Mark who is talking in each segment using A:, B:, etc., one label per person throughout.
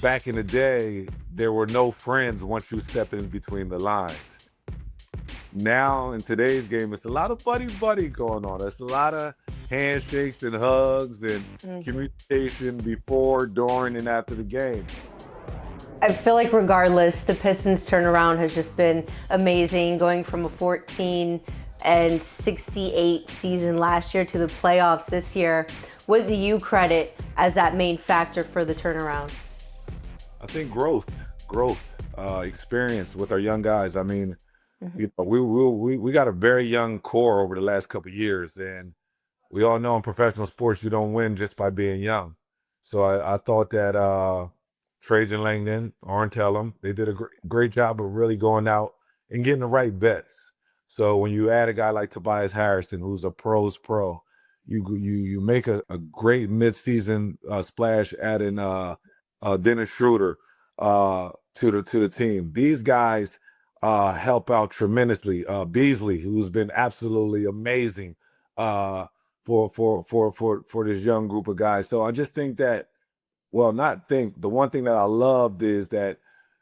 A: back in the day, there were no friends once you step in between the lines. Now in today's game, it's a lot of buddy going on. It's a lot of handshakes and hugs and
B: Mhm.
A: communication before, during, and after the game.
B: I feel like regardless, the Pistons turnaround has just been amazing, going from a 14 and 68 season last year to the playoffs this year. What do you credit as that main factor for the turnaround?
A: I think experience with our young guys. I mean,
B: Mhm.
A: we got a very young core over the last couple of years, and we all know in professional sports you don't win just by being young. So I thought that Trajan Langdon, Arn Tellem, they did a great job of really going out and getting the right bets. So when you add a guy like Tobias Harrison, who's a pro's pro, you make a great midseason splash adding Dennis Schroeder to the team. These guys help out tremendously. Beasley, who's been absolutely amazing for this young group of guys. So I just think that, well, not think, the one thing that I loved is that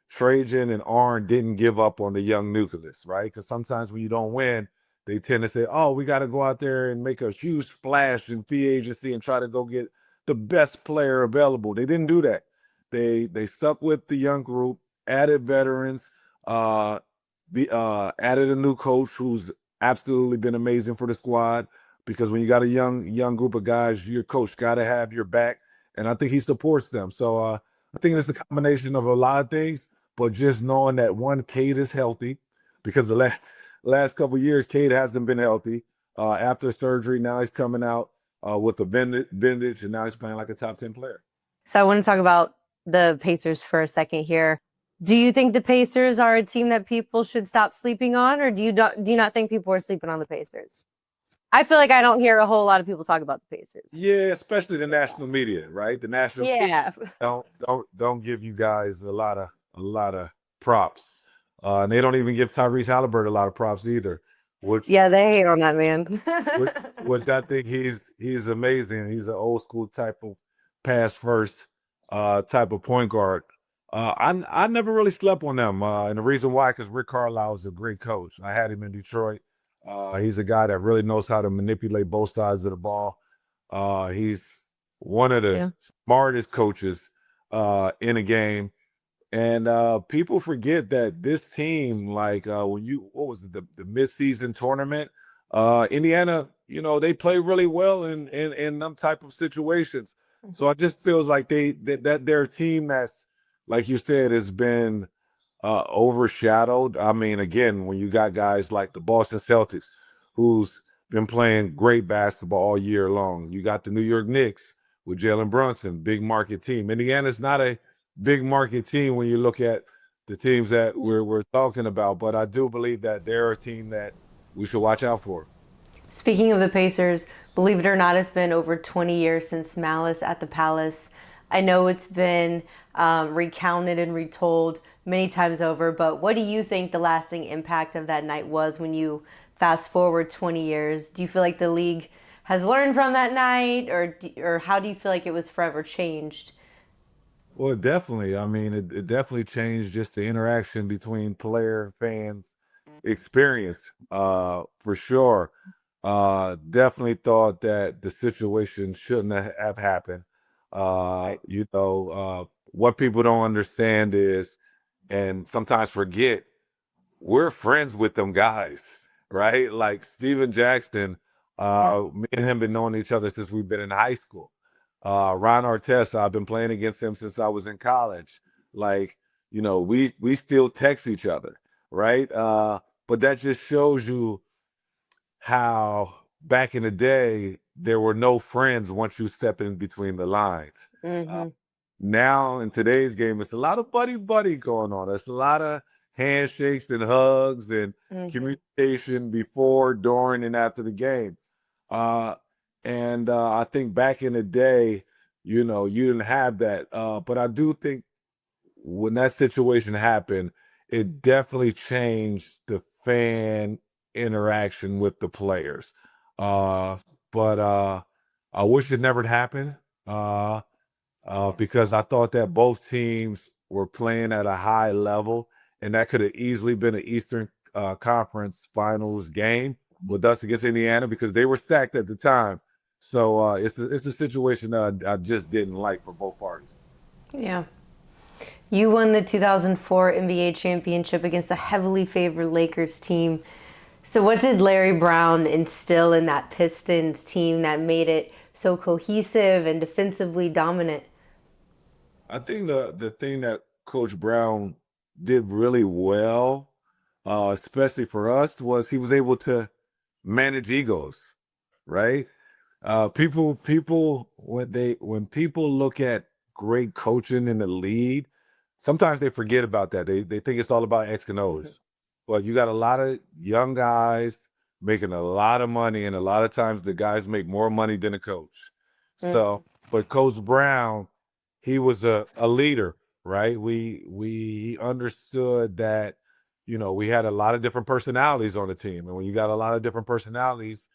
A: Trajan and Arn didn't give up on the young nucleus, right? Because sometimes when you don't win, they tend to say, "Oh, we got to go out there and make a huge splash in free agency and try to go get the best player available." They didn't do that. They stuck with the young group, added veterans, uh, added a new coach who's absolutely been amazing for the squad. Because when you got a young group of guys, your coach got to have your back, and I think he supports them. So I think it's a combination of a lot of things, but just knowing that one, Cade is healthy, because the last couple of years, Cade hasn't been healthy. After surgery, now he's coming out with a bandage, and now he's playing like a top 10 player.
B: So I want to talk about the Pacers for a second here. Do you think the Pacers are a team that people should stop sleeping on, or do you not think people are sleeping on the Pacers? I feel like I don't hear a whole lot of people talk about the Pacers.
A: Yeah, especially the national media, right? The national
B: Yeah.
A: don't give you guys a lot of props, and they don't even give Tyrese Halliburton a lot of props either. Which
B: Yeah, they hate on that man.
A: Which I think he's amazing. He's an old school type of pass first type of point guard. I never really slept on them, and the reason why, because Rick Carlisle is a great coach. I had him in Detroit. He's a guy that really knows how to manipulate both sides of the ball. He's one of the
B: Yeah.
A: smartest coaches in a game. And people forget that this team, like when you, what was it, the midseason tournament, Indiana, they play really well in them type of situations. So I just feels like that they're a team that's, like you said, has been overshadowed. I mean, again, when you got guys like the Boston Celtics, who's been playing great basketball all year long. You got the New York Knicks with Jalen Brunson, big market team. Indiana's not a big market team when you look at the teams that we're talking about, but I do believe that they're a team that we should watch out for.
B: Speaking of the Pacers, believe it or not, it's been over 20 years since Malice at the Palace. I know it's been recounted and retold many times over, but what do you think the lasting impact of that night was when you fast forward 20 years? Do you feel like the league has learned from that night, or how do you feel like it was forever changed?
A: Well, definitely. I mean, it definitely changed just the interaction between player, fans, experience, for sure. Definitely thought that the situation shouldn't have happened.
B: Right.
A: What people don't understand is, and sometimes forget, we're friends with them guys, right? Like Steven Jackson,
B: Yeah.
A: me and him been knowing each other since we've been in high school. Ron Artest, I've been playing against him since I was in college. Like, we still text each other, right? But that just shows you how back in the day there were no friends once you step in between the lines. Uh,
B: Hmm.
A: Now in today's game, it's a lot of buddy going on. It's a lot of handshakes and hugs and
B: Hmm.
A: communication before, during, and after the game. Uh, and I think back in the day, you didn't have that. But I do think when that situation happened, it definitely changed the fan interaction with the players. Uh, but I wish it never happened. Uh, because I thought that both teams were playing at a high level, and that could have easily been an Eastern Conference Finals game with us against Indiana because they were stacked at the time. So it's a situation that I just didn't like for both parties.
B: Yeah. You won the 2004 NBA championship against a heavily favored Lakers team. So, what did Larry Brown instill in that Pistons team that made it so cohesive and defensively dominant?
A: I think the thing that Coach Brown did really well, especially for us, was he was able to manage egos, right? People when people look at great coaching in the league, sometimes they forget about that. They think it's all about X and O's. But you got a lot of young guys making a lot of money, and a lot of times the guys make more money than the coach. So, but Coach Brown, he was a leader, right? We understood that, we had a lot of different personalities on the team. And when you got a lot of different personalities,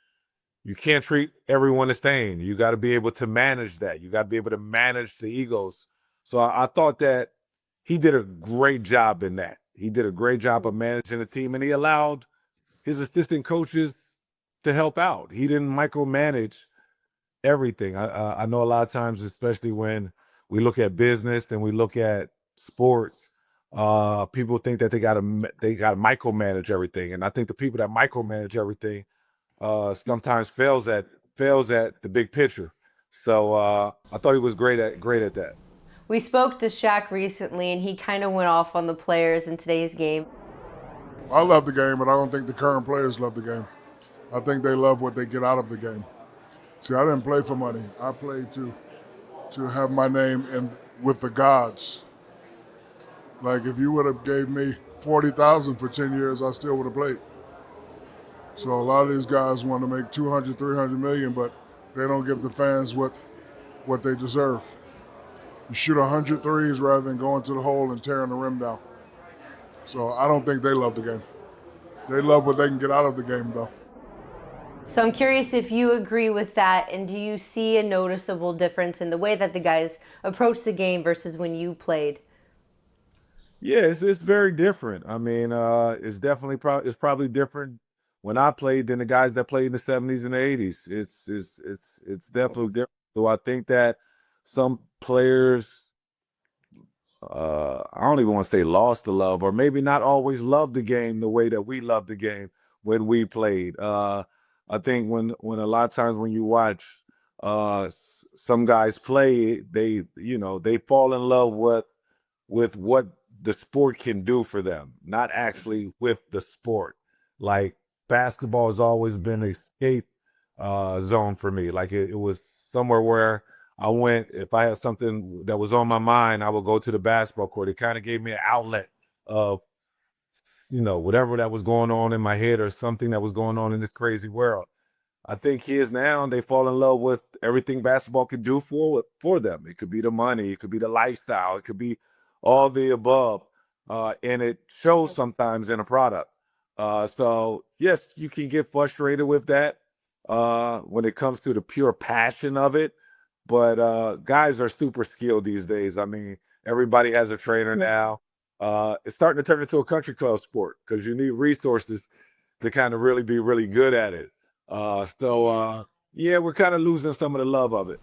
A: you can't treat everyone the same. You got to be able to manage that. You got to be able to manage the egos. So I thought that he did a great job in that. He did a great job of managing the team, and he allowed his assistant coaches to help out. He didn't micromanage everything. I know a lot of times, especially when we look at business and we look at sports, people think that they got to micromanage everything, and I think the people that micromanage everything sometimes fails at the big picture. So I thought he was great at that.
B: We spoke to Shaq recently, and he kind of went off on the players in today's game.
C: I love the game, but I don't think the current players love the game. I think they love what they get out of the game. See, I didn't play for money. I played to have my name in with the gods. Like if you would have gave me 40,000 for 10 years, I still would have played. So a lot of these guys want to make 200, 300 million, but they don't give the fans what they deserve. You shoot 100 threes rather than going to the hole and tearing the rim down. So I don't think they love the game. They love what they can get out of the game, though.
B: So I'm curious if you agree with that, and do you see a noticeable difference in the way that the guys approach the game versus when you played?
A: Yeah, it's very different. I mean, it's probably different when I played than the guys that played in the '70s and the '80s. It's definitely different. So I think that some players, I don't even want to say lost the love, or maybe not always loved the game the way that we loved the game when we played. I think when a lot of times when you watch some guys play, they fall in love with what the sport can do for them, not actually with the sport. Like basketball has always been an escape zone for me. Like it was somewhere where I went, if I had something that was on my mind, I would go to the basketball court. It kind of gave me an outlet of, whatever that was going on in my head or something that was going on in this crazy world. I think kids now they fall in love with everything basketball can do for them. It could be the money, it could be the lifestyle, it could be all the above, and it shows sometimes in a product. So yes, you can get frustrated with that when it comes to the pure passion of it. But guys are super skilled these days. I mean, everybody has a trainer now. It's starting to turn into a country club sport because you need resources to kind of really be really good at it. Yeah, we're kind of losing some of the love of it.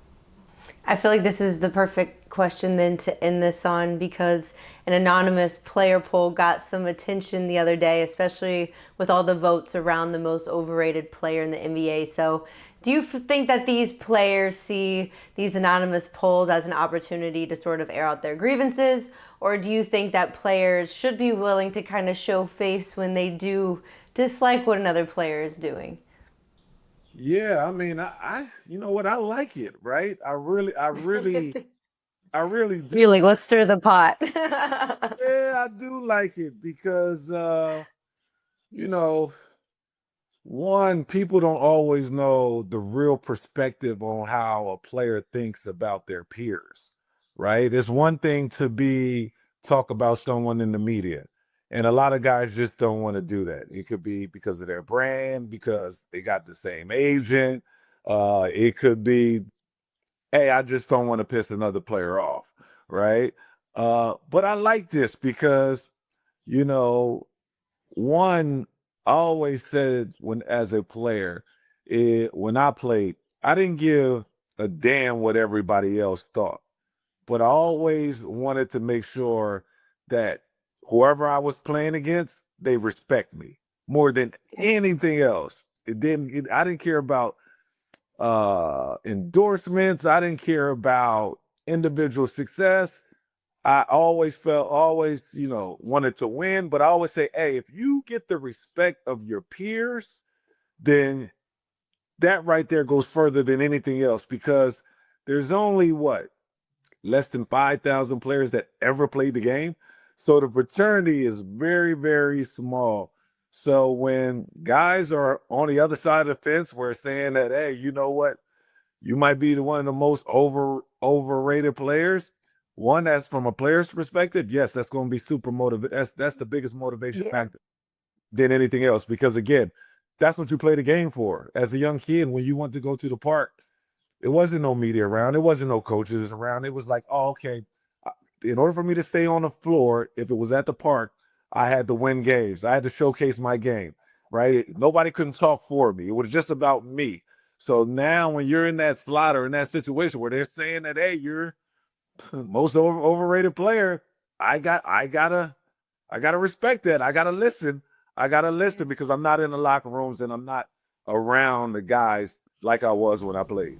B: I feel like this is the perfect question then to end this on, because an anonymous player poll got some attention the other day, especially with all the votes around the most overrated player in the NBA. So, do you think that these players see these anonymous polls as an opportunity to sort of air out their grievances? Or do you think that players should be willing to kind of show face when they do dislike what another player is doing?
A: Yeah, I mean, you know what, I like it, right? I really
B: You're
A: do.
B: like, let's stir the pot.
A: Yeah, I do like it because, you know, one, people don't always know the real perspective on how a player thinks about their peers, right? It's one thing to talk about someone in the media, and a lot of guys just don't want to do that. It could be because of their brand, because they got the same agent. It could be hey, I just don't want to piss another player off, right? But I like this because, you know, one, I always said when as a player, when I played, I didn't give a damn what everybody else thought, but I always wanted to make sure that whoever I was playing against, they respect me more than anything else. I didn't care about endorsements. I didn't care about individual success. I always, wanted to win, but I always say, hey, if you get the respect of your peers, then that right there goes further than anything else because there's only what, less than 5,000 players that ever played the game. So the fraternity is very, very small. So when guys are on the other side of the fence, we're saying that, hey, you know what? You might be one of the most overrated players. One that's from a player's perspective, yes, that's going to be super motivated. That's the biggest motivation
B: Yeah.
A: factor than anything else. Because again, that's what you play the game for. As a young kid, when you want to go to the park, it wasn't no media around. It wasn't no coaches around. It was like, oh, okay. In order for me to stay on the floor, if it was at the park, I had to win games. I had to showcase my game, right? Nobody couldn't talk for me. It was just about me. So now when you're in that slot or in that situation where they're saying that, hey, you're most overrated player, I gotta respect that. I gotta listen. I gotta listen because I'm not in the locker rooms and I'm not around the guys like I was when I played.